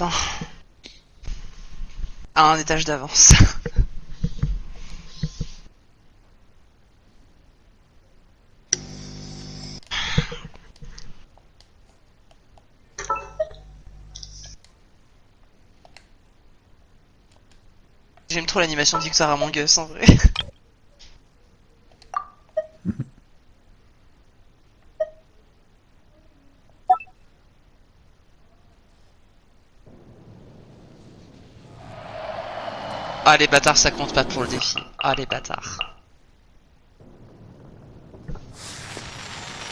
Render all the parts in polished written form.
lapin. À un étage d'avance. J'aime trop l'animation de Victoire Among Us en vrai. Ah les bâtards, ça compte pas pour le défi. Ah les bâtards.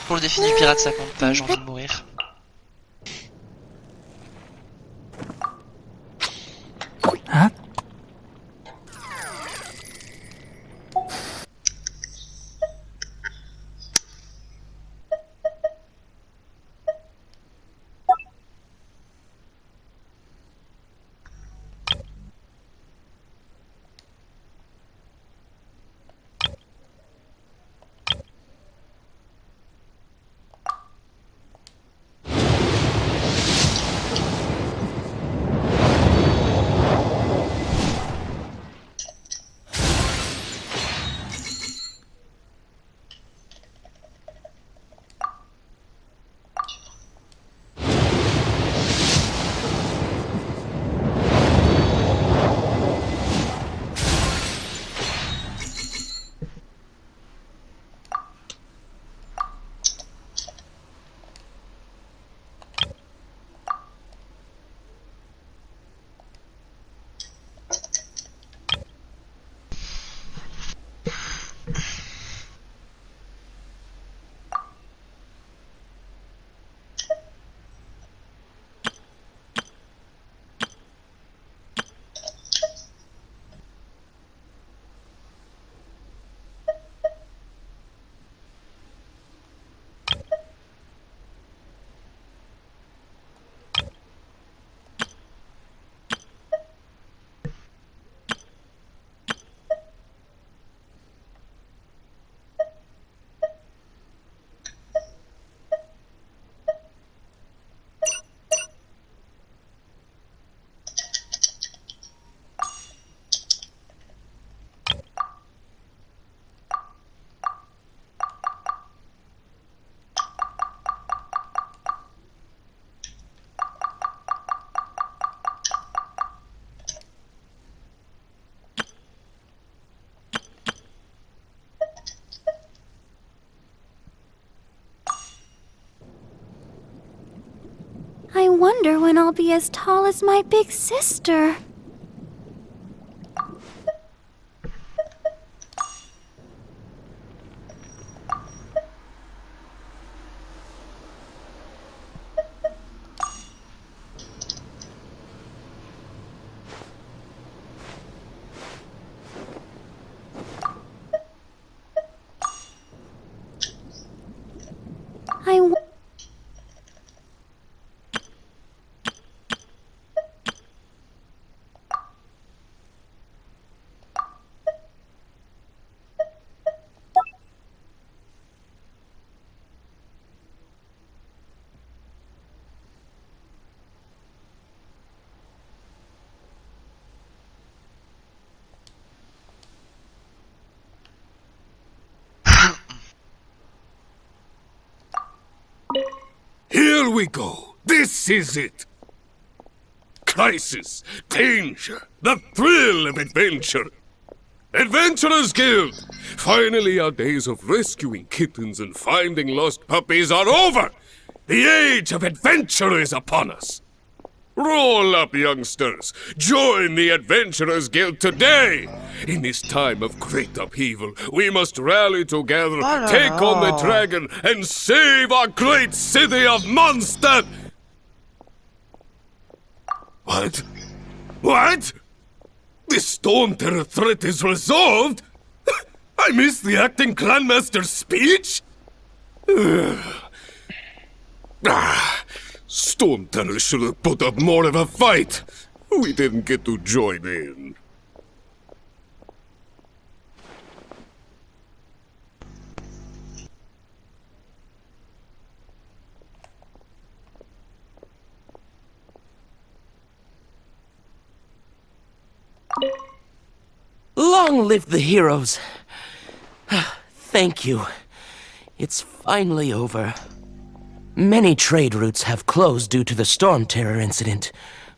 Pour le défi du pirate ça compte pas, j'ai envie de mourir. Hein? I wonder when I'll be as tall as my big sister. Here we go. This is it. Crisis, danger, the thrill of adventure. Adventurers Guild! Finally our days of rescuing kittens and finding lost puppies are over! The age of adventure is upon us! Roll up, youngsters! Join the Adventurers Guild today! In this time of great upheaval, we must rally together, take on the dragon, and save our great city of Mondstadt! What? What? The Storm Terror threat is resolved? I missed the acting clanmaster's speech? Storm Terror should have put up more of a fight. We didn't get to join in. Long live the heroes. Thank you. It's finally over. Many trade routes have closed due to the storm terror incident.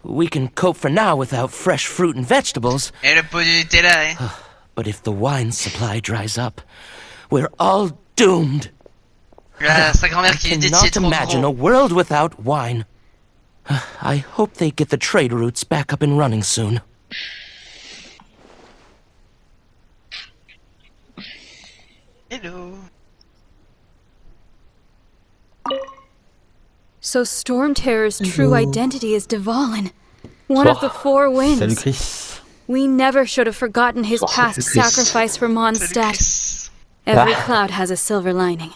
We can cope for now without fresh fruit and vegetables. Et le pot du Nutella, hein. But if the wine supply dries up, we're all doomed. Sa grand-mère qui I dit cannot c'est trop imagine a gros. world without wine. I hope they get the trade routes back up and running soon. Hello. So Storm Terror's true identity is Dvalin, one of the four winds. Salut Chris. We never should have forgotten his past salut, Chris. sacrifice for Salut, Mondstadt. Chris. Every cloud has a silver lining.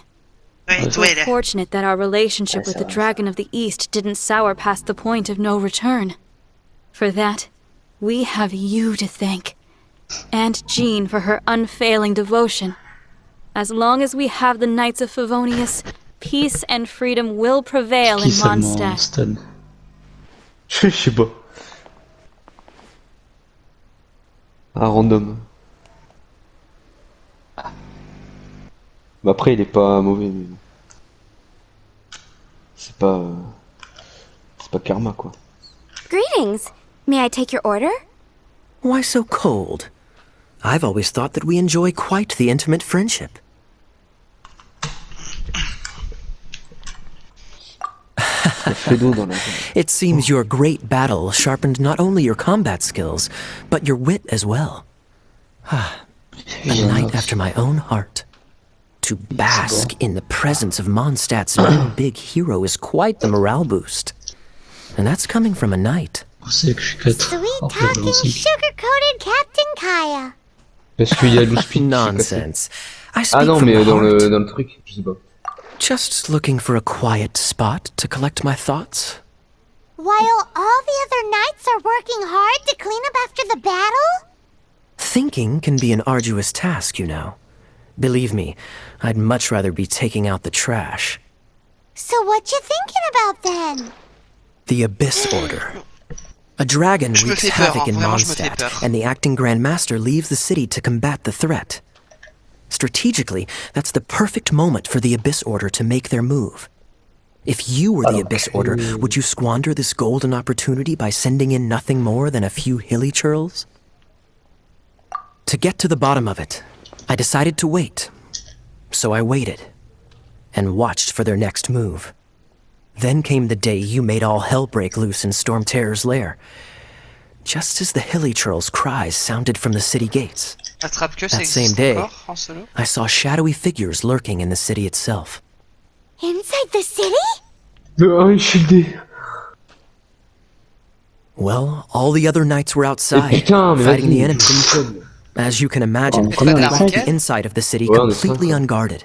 Ouais, toi, We're elle. fortunate that our relationship with the Dragon of the East didn't sour past the point of no return. For that, we have you to thank. And Jean for her unfailing devotion. As long as we have the Knights of Favonius, peace and freedom will prevail in Qui seulement Mondstadt. Stan? Je sais pas. Ah, random. Bah après, il est pas mauvais, mais bon. C'est pas karma, quoi. Greetings. May I take your order? Why so cold? I've always thought that we enjoy quite the intimate friendship. Il y a fait d'eau dans la... It seems your great battle sharpened not only your combat skills, but your wit as well. A knight after my own heart. To bask in the presence of Mondstadt's new big hero is quite the morale boost. And that's coming from a knight. Vous savez que je suis 4. Sweet En fait, talking, sugar-coated Captain Kaya. parce qu'il y a 12 pics. Nonsense. I speak Ah non, from mais the dans heart. le truc, je sais pas. Just looking for a quiet spot to collect my thoughts. While all the other knights are working hard to clean up after the battle? Thinking can be an arduous task, you know. Believe me, I'd much rather be taking out the trash. So what you thinking about then? The Abyss Order. A dragon Je me wreaks fais peur, havoc in vraiment, je me fais Mondstadt, peur. and the acting Grand Master leaves the city to combat the threat. Strategically, that's the perfect moment for the Abyss Order to make their move. If you were the Abyss Order, would you squander this golden opportunity by sending in nothing more than a few hilly churls? To get to the bottom of it, I decided to wait. So I waited, and watched for their next move. Then came the day you made all hell break loose in Storm Terror's lair. Just as the hilly churls' cries sounded from the city gates, Attrape que ça that same existe day, encore en solo. I saw shadowy figures lurking in the city itself. Inside the city? Ah, il est shieldé. Well, all the other knights were Mais outside, putain, mais fighting the vas-y, enemy. tu me As you can imagine, Oh, on I est left cinq. the inside of the city Ouais, on est completely cinq. unguarded.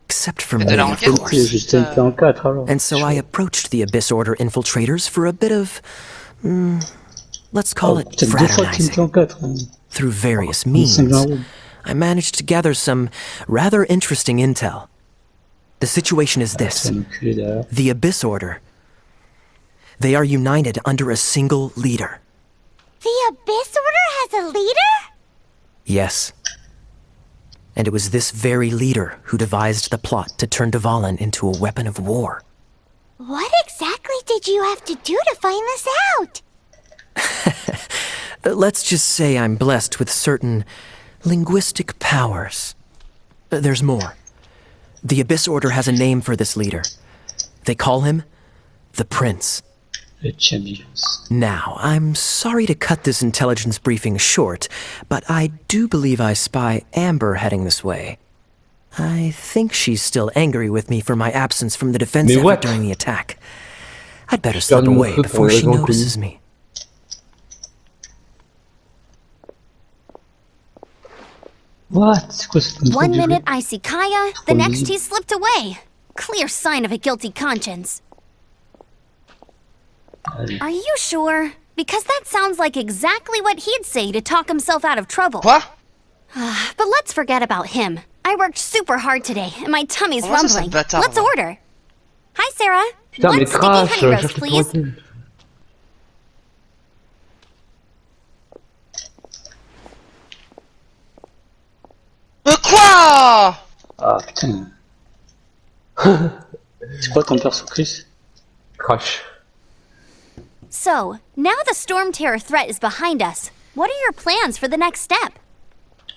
Except for Mais me, de la of enquête, course. juste, en 4 alors. And so I approached the Abyss Order infiltrators for a bit of, let's call it Peut-être 2 fois que tu me fais en fraternizing. 4. Hein. Through various 5 means, euros. I managed to gather some rather interesting intel. The situation is Tu this. vas m'enculer derrière. The Abyss Order. They are united under a single leader. The Abyss Order has a leader? Yes. And it was this very leader who devised the plot to turn Dvalin into a weapon of war. What exactly did you have to do to find this out? Let's just say I'm blessed with certain linguistic powers. There's more. The Abyss Order has a name for this leader. They call him the Prince. Le Champions. Now, I'm sorry to cut this intelligence briefing short, but I do believe I spy Amber heading this way. I think she's still angry with me for my absence from the defense Mais effort what? during the attack. I'd better slip perdu mon away feu pour before les she raisons notices inconnues. me. What? C'est quoi cette contrôle One du minute bleu? I see Kaya, the next Holy. he's slipped away. Clear sign of a guilty conscience. Allez. Are you sure? Because that sounds like exactly what he'd say to talk himself out of trouble. Quoi? But let's forget about him. I worked super hard today, and my tummy's Comment ça, ce rumbling. bâtard, Let's va? order. Hi, Sarah. Putain, One mais sticky crash, honey roast, cherche please. ton recul. Ah putain. C'est quoi ton perso, Chris? Crash. So, now the Storm Terror threat is behind us. What are your plans for the next step?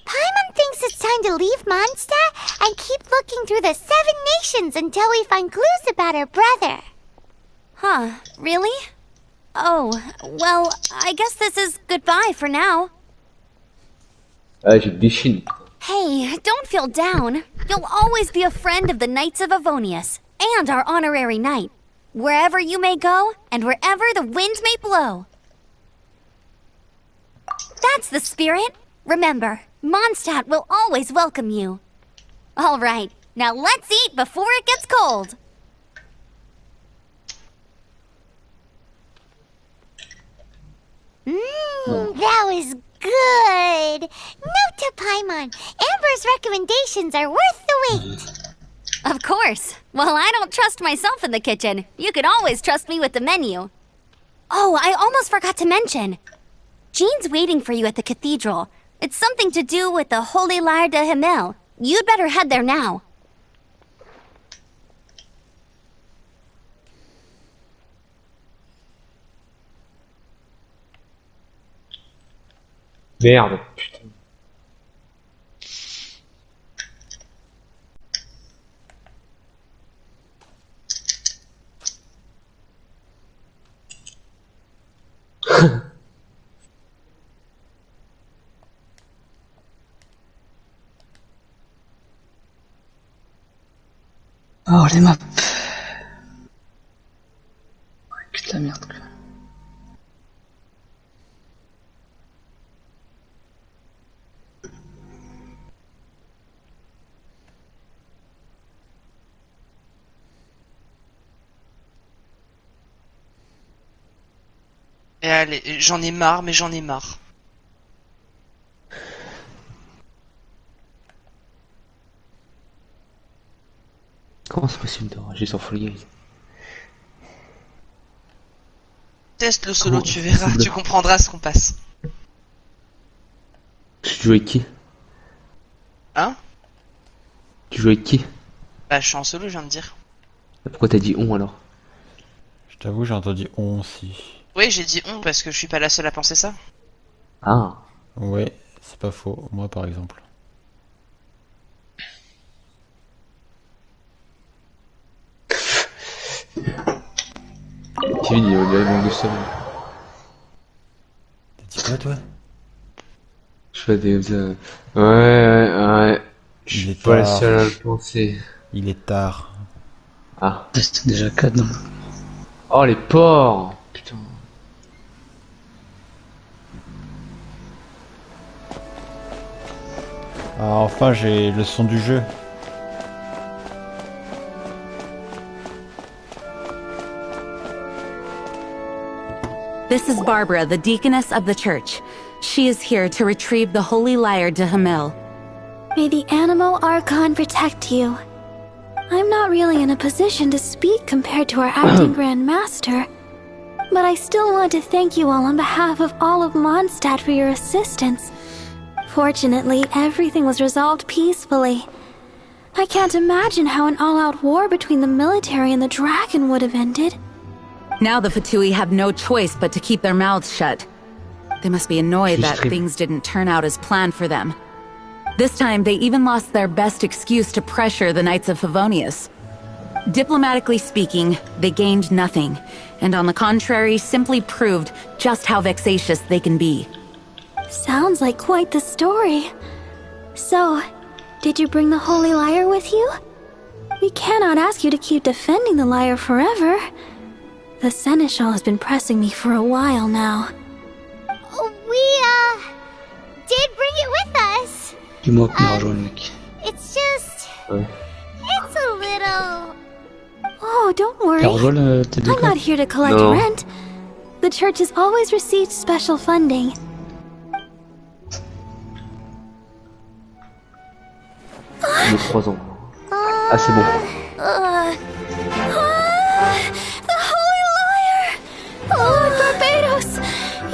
Paimon thinks it's time to leave Mondstadt and keep looking through the 7 nations until we find clues about her brother. Huh, really? Oh, well, I guess this is goodbye for now. Ah, j'ai des chines. Hey, don't feel down. You'll always be a friend of the Knights of Avonius, and our honorary knight. Wherever you may go, and wherever the wind may blow. That's the spirit. Remember, Mondstadt will always welcome you. All right, now let's eat before it gets cold. That was good. Note to Paimon, Amber's recommendations are worth the wait. Of course. Well, I don't trust myself in the kitchen. You can always trust me with the menu. Oh, I almost forgot to mention. Jean's waiting for you at the cathedral. It's something to do with the Holy Lyre de Himmel. You'd better head there now. Merde, putain. Oh, les maps. Putain, merde, quoi. Et allez, j'en ai marre, mais j'en ai marre. Comment c'est possible de rager sur Fall Guys? Teste le solo, Comment tu c'est verras, possible tu comprendras ce qu'on passe. Tu joues avec qui? Hein? Tu joues avec qui? Bah, je suis en solo, je viens de dire. Pourquoi t'as dit on alors? Je t'avoue, j'ai entendu on aussi. Oui, j'ai dit on parce que je suis pas la seule à penser ça. Ah. Ouais, c'est pas faux. Moi, par exemple. Kevin, il y a manque de somme. T'as dit quoi, toi? Je fais des... Ouais. Je suis Il est pas la tard. seule à le penser. Il est tard. Ah. C'était déjà 4 non? Oh, les porcs! Putain. Ah, enfin, j'ai le son du jeu. This is Barbara, the deaconess of the church. She is here to retrieve the Holy Lyre de Himmel. May the Animo Archon protect you. I'm not really in a position to speak compared to our acting Grand Master, but I still want to thank you all on behalf of all of Mondstadt for your assistance. Fortunately, everything was resolved peacefully. I can't imagine how an all-out war between the military and the dragon would have ended. Now the Fatui have no choice but to keep their mouths shut. They must be annoyed that things didn't turn out as planned for them. This time, they even lost their best excuse to pressure the Knights of Favonius. Diplomatically speaking, they gained nothing, and on the contrary, simply proved just how vexatious they can be. Sounds like quite the story. So, did you bring the Holy Lyre with you? We cannot ask you to keep defending the lyre forever. The Seneschal has been pressing me for a while now. We, did bring it with us. Dis-moi qu'on a rejoint le mec. It's just... Ouais. It's a little... Oh, don't worry. T'as rejoint le TDK? I'm not here to collect No. rent. The church has always received special funding. Il est 3 ans. Ah, c'est bon. The Holy Lyre! Lord Barbados!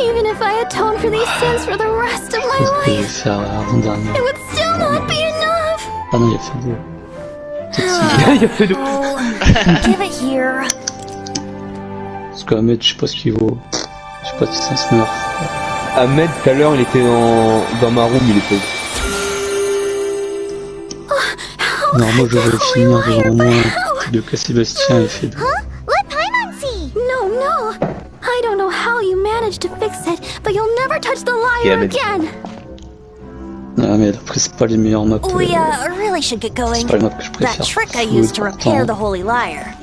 Even if I atone for these sins for the rest of my Je vais life, faire avant-dernier. it would still not be enough! Ah non, il a fait 2. Il a fait de... Give it here. Parce qu'Ahmed, je sais pas ce qu'il vaut. Je sais pas si ça se meurt. Ahmed, tout à l'heure, il était dans ma room, il était... Non, moi je vais finir devant moi de que Sébastien ait fait de... Let Paimon see. No. I don't know how you managed to fix it, but you'll never touch the lyre again. Ah mais après c'est pas les meilleures maps. We really should get going. C'est pas les maps que je préfère. That trick I used to repair the holy lyre.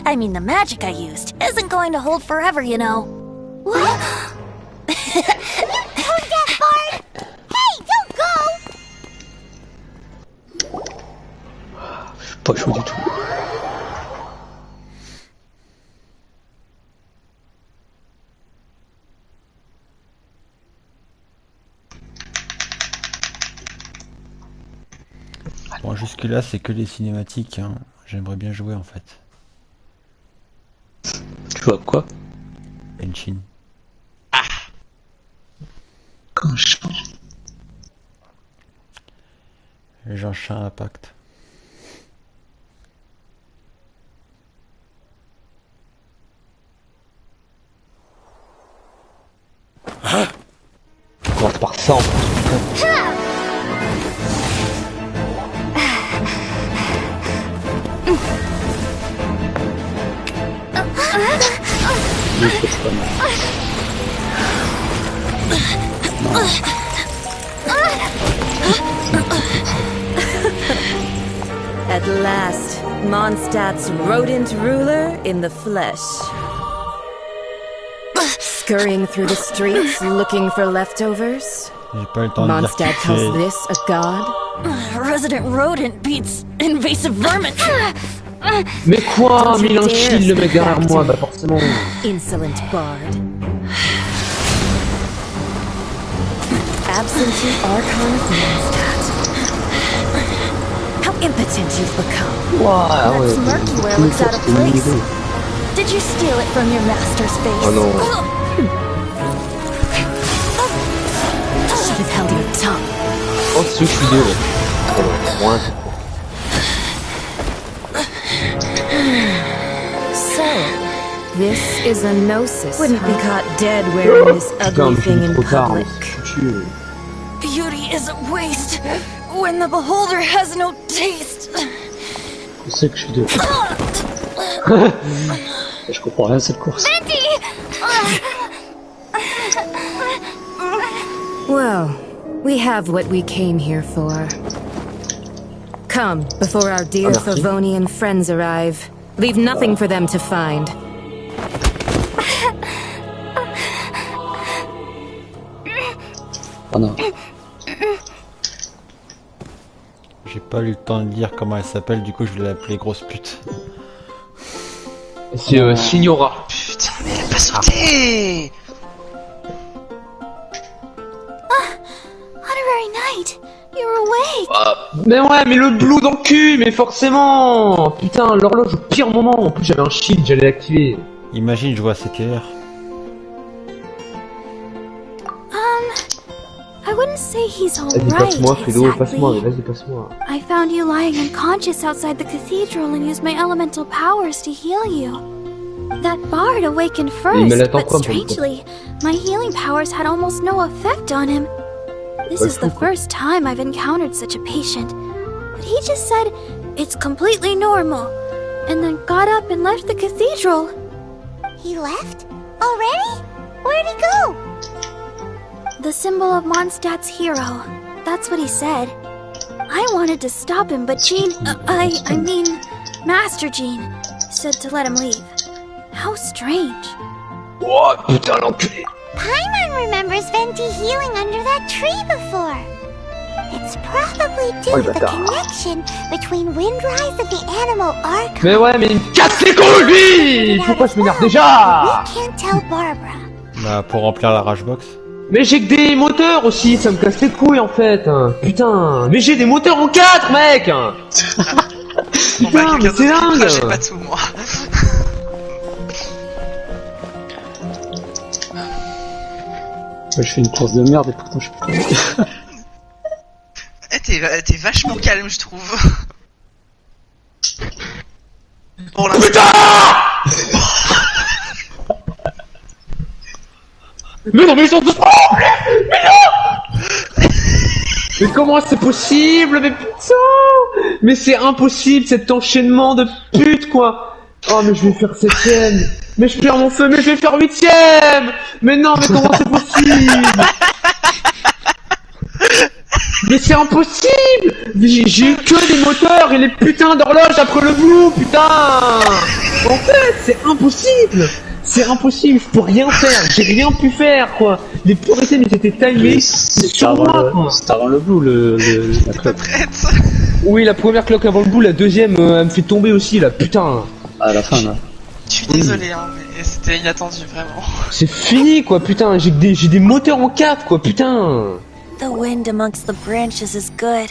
I mean, the magic I used isn't going to hold forever, you know. What? Who's that, Bard? Hey, don't go! Je suis pas chaud du tout. Bon, jusque là c'est que les cinématiques, hein. J'aimerais bien jouer en fait. Tu vois quoi? Genshin. Quand je change. Genshin Impact. On commence par ça en plus. C'est pas mal. At last, Mondstadt's rodent ruler in the flesh. Scurrying through the streets looking for leftovers. J'ai pas eu le temps de dire Mondstadt qui calls c'est. this a god? Resident rodent beats invasive vermin. Mais quoi? Mais il a un shield, le mec derrière moi, bah forcément. Insolent bard. Absentee Archon of Mondstadt. How impotent you've become. Wow, That ouais. smirk you wear looks out of place. Did you steal it from your master's face? Oh non. Should have held your tongue. Oh, c'est celui qui est là. Moins. So, this is a gnosis. Wouldn't be caught dead wearing this ugly thing in public. Beauty is a waste when the beholder has no taste. Je sais que je suis deux. Je comprends rien à cette course. Well, we have what we came here for. Come, before our dear Favonian friends arrive. Leave nothing for them to find. Oh non. J'ai pas eu le temps de dire comment elle s'appelle, du coup je vais l'appeler grosse pute. C'est Signora. Putain, mais elle a pas sauté. Honorary Knight, you're awake. Mais ouais, mais le blue dans le cul, mais forcément. Putain, l'horloge au pire moment. En plus, j'avais un shield, j'allais l'activer. Imagine, je vois CTR. I wouldn't say he's Vas-y, alright passe-moi, Fredo, passe-moi, exactly. vas-y, passe-moi. I found you lying unconscious outside the cathedral and used my elemental powers to heal you. That bard awakened Il me first, l'attend but quoi, pour le coup? strangely, my healing powers had almost no effect on him. This is the first time I've encountered such a patient, but he just said it's completely normal, and then got up and left the cathedral. He left? Already? Where'd he go? The symbol of Mondstadt's hero. That's what he said. I wanted to stop him, but Jean, I mean, Master Jean, said to let him leave. How strange. Oh, putain, l'enculé. Paimon remembers Venti healing under that tree before. It's probably due to the connection between Windrise and the animal arc. Mais ouais, mais il me casse les couilles, lui. Pourquoi je m'énerve déjà? We can't tell Barbara. Bah, pour remplir la ragebox. Mais j'ai que des moteurs aussi, ça me casse les couilles en fait. Putain, mais j'ai des moteurs en 4, mec. Putain, mais c'est dingue. J'ai pas tout, moi. Ouais, je fais une course de merde et pourtant je suis pas... Eh, t'es vachement calme, je trouve. Pour l'instant. Putain. Mais non, mais ils sont tous... Oh, mais non. Mais comment c'est possible? Mais putain. Mais c'est impossible cet enchaînement de putes quoi. Oh mais je vais faire 7ème. Mais je perds mon feu, mais je vais faire 8ème. Mais non, mais comment c'est possible? Mais c'est impossible. J'ai eu que des moteurs et les putains d'horloges après le blue, putain. En fait, c'est impossible. C'est impossible, je peux rien faire, j'ai rien pu faire quoi. Les purités ils étaient timés sur moi quoi. C'était avant le blue, la cloque. Oui, la première cloque avant le bout, la deuxième elle me fait tomber aussi là, putain. À la fin là. Je suis désolé, hein, mais c'était inattendu vraiment. C'est fini quoi, putain, j'ai des moteurs en 4 quoi, putain. The wind amongst the branches is good.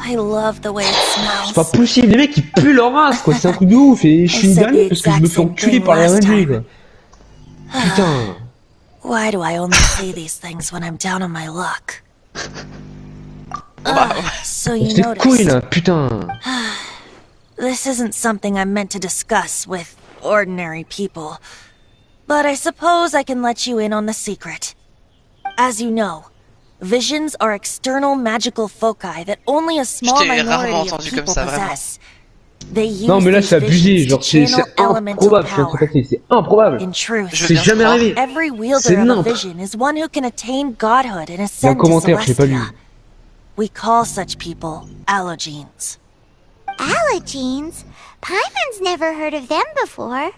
I love the way it smells. C'est pas possible, les mecs ils puent leur race quoi, c'est un truc de ouf et je suis une dernière parce que je me fais enculer par les RNG quoi. Putain. Why do I only say these things when I'm down on my luck? So you C'était couilles là, noticed. putain. This isn't something I'm meant to discuss with ordinary people, but I suppose I can let you in on the secret. As you know, visions are external magical foci that only a small minority of people possess. They use Non mais là c'est these abusé, visions genre to c'est channel elemental improbable ce qui est en train de power. passer, c'est improbable. In truth, C'est jamais arrivé. every C'est wielder of a nimp. vision is one who can attain godhood and Il y a un ascend to commentaire, j'ai pas lu. Celestia. We call such people allogenes. Allogenes? Paimon's never heard of them before.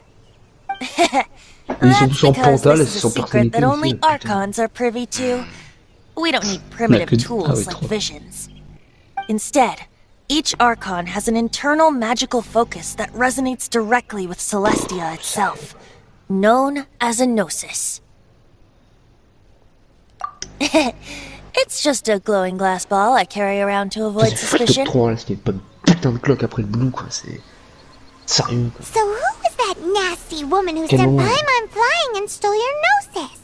Ils sont tous en Because pantal, this c'est is son a secret personnalité that aussi. only archons are privy to. We don't need primitive que- tools ah oui, like trop. visions. Instead, each archon has an internal magical focus that resonates directly with Celestia itself, known as a gnosis. It's just a glowing glass ball I carry around to avoid C'est fou le top suspicion. 3 là, c'était pas une putain de cloque après le blue quoi, c'est... Sérieux quoi. So who was that nasty woman who Quel sent moment. Paimon flying and stole your gnosis?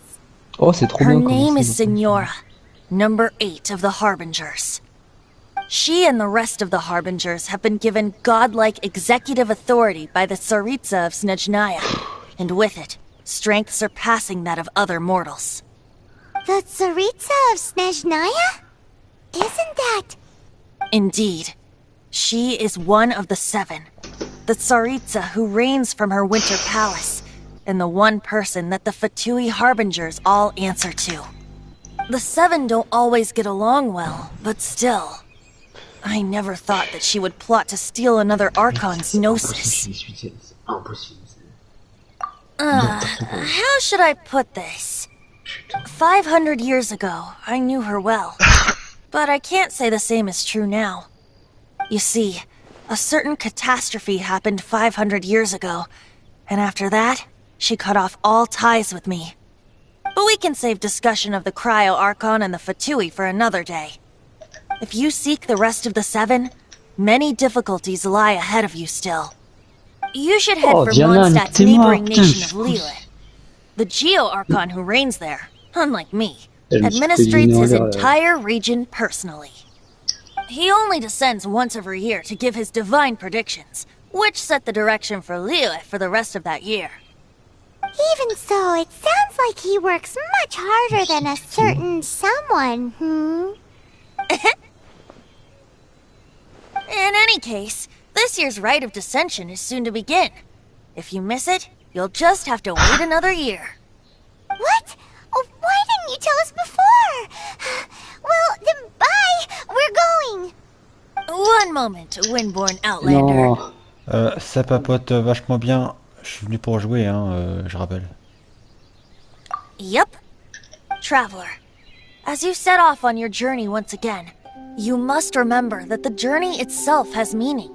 Oh c'est trop Her bien. name is Signora, number 8 of the Harbingers. She and the rest of the Harbingers have been given godlike executive authority by the Tsaritsa of Snezhnaya, and with it, strength surpassing that of other mortals. The Tsaritsa of Snezhnaya? Isn't that... Indeed, she is one of the 7, the Tsaritsa who reigns from her winter palace, and the one person that the Fatui Harbingers all answer to. The 7 don't always get along well, but still... I never thought that she would plot to steal another Archon's gnosis. How should I put this? 500 years ago, I knew her well. But I can't say the same is true now. You see, a certain catastrophe happened 500 years ago, and after that, she cut off all ties with me. But we can save discussion of the Cryo Archon and the Fatui for another day. If you seek the rest of the 7, many difficulties lie ahead of you still. You should head for Diana, Mondstadt's nique-moi, neighboring putain, nation je of pense. Lyre. The Geo Archon who reigns there, unlike me, Elle me dit que administrates his Signora, entire region personally. He only descends once every year to give his divine predictions, which set the direction for Lyre for the rest of that year. Even so, it sounds like he works much harder than a certain someone, In any case, this year's Rite of Dissension is soon to begin. If you miss it, you'll just have to wait another year. What? Oh, why didn't you tell us before? Well, then bye! We're going! One moment, Windborn Outlander. Non. Ça papote vachement bien. Je suis venu pour jouer, hein, je rappelle. Yep. Traveler, as you set off on your journey once again, you must remember that the journey itself has meaning.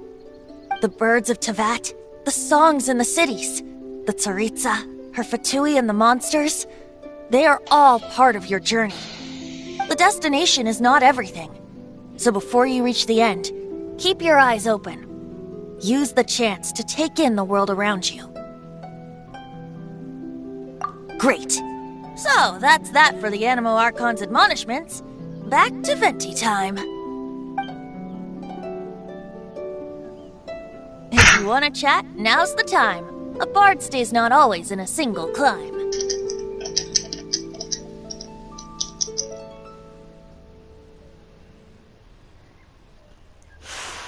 The birds of Tevat, the songs in the cities, the Tsaritsa, her Fatui and the monsters, they are all part of your journey. The destination is not everything. So before you reach the end, keep your eyes open. Use the chance to take in the world around you. Great. So, that's that for the Animo Archon's admonishments. Back to Venti time. If you wanna chat, now's the time. A bard stays not always in a single climb.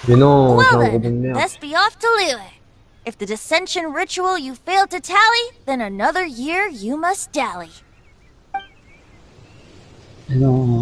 Mais non, Well t'es un gros bon de then, merde. let's be off to Lyre. If the dissension ritual you failed to tally, then another year you must dally. Mais non.